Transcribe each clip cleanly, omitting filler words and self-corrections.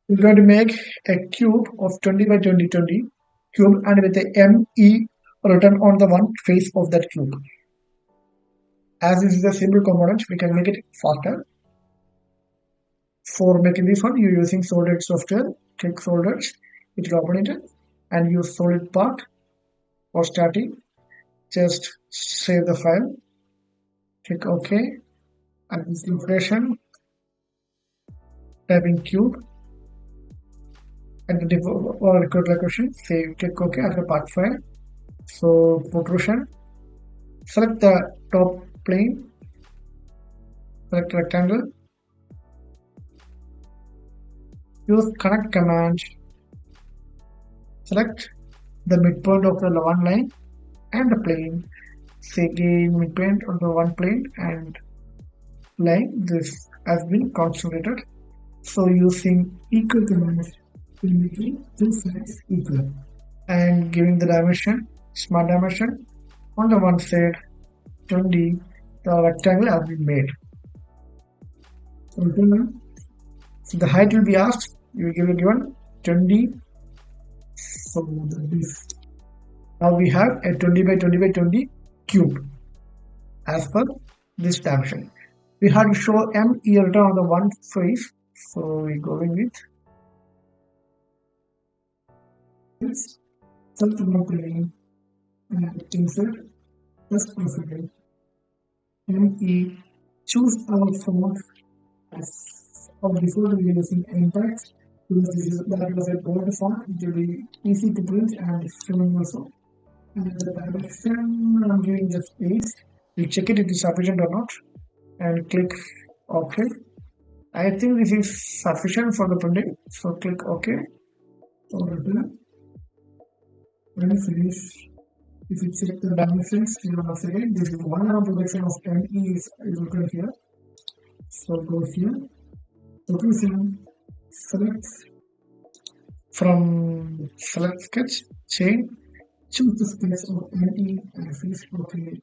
We're going to make a cube of 20 by 20 cube and with the ME written on the one face of that cube. As this is a simple component, we can make it faster. For making this one, you're using solid software. Click solid, it will open it and use solid part for starting. Just save the file, click OK, and this information, type in cube, and the record location, save, click OK as a part file. So protrusion, select the top plane, select rectangle, use connect command, select the midpoint of the one line and the plane, say again midpoint on the one plane and line. This has been concentrated. So using equal commands will make two sides equal and giving the dimension, smart dimension on the one side 20, the rectangle has been made. So the height will be asked, you will give it given 20. So this, now we have a 20 by 20 by 20 cube as per this dimension. We have to show M here written on the one face. So we're going with this self plane and insert plus profile. ME, choose our font as of before we are using impact because this is that was a bold font. It will be easy to print and filming also. And the direction I'm giving the space. We check it if it is sufficient or not and click OK. I think this is sufficient for the printing. So click OK. So return. When finish, if you check the dimensions here once again, this is 1 hour projection of ME is written here. So go here, position, select from select sketch, chain, choose the space of ME and finish OK.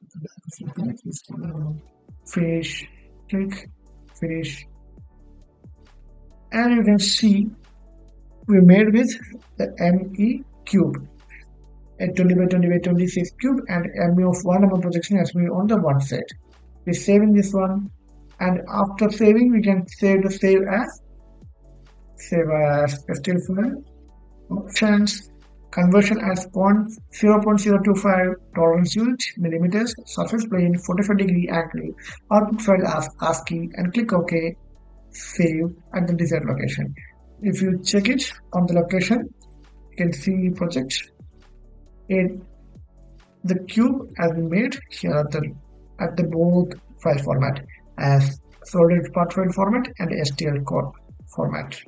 Finish, click, finish. And you can see we made with the ME cube. A 20 by 20 by 26 cube and ME of 1 number projection has been on the one side. We're saving this one and after saving we can save as STL file, options, conversion as 0.025 tolerance unit, millimeters, surface plane, 45-degree angle, output file as ASCII and click OK, save at the desired location. If you check it on the location, you can see project. The cube has been made here at the both file format as solid part file format and STL code format.